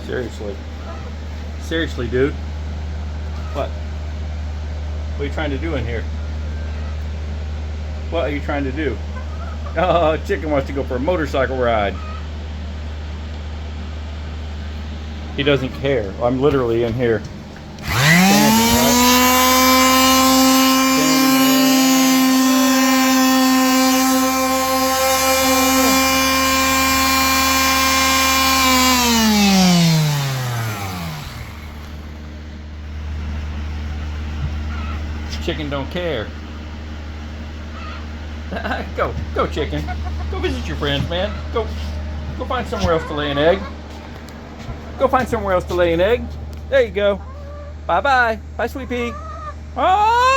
Seriously. Seriously, dude. What? What are you trying to do in here? What are you trying to do? Oh, chicken wants to go for a motorcycle ride. He doesn't care. I'm literally in here. Standing, right? Chicken don't care. Go chicken. Go visit your friends, man. Go find somewhere else to lay an egg. Go find somewhere else to lay an egg. There you go. Bye-bye. Bye, sweet pea. Oh!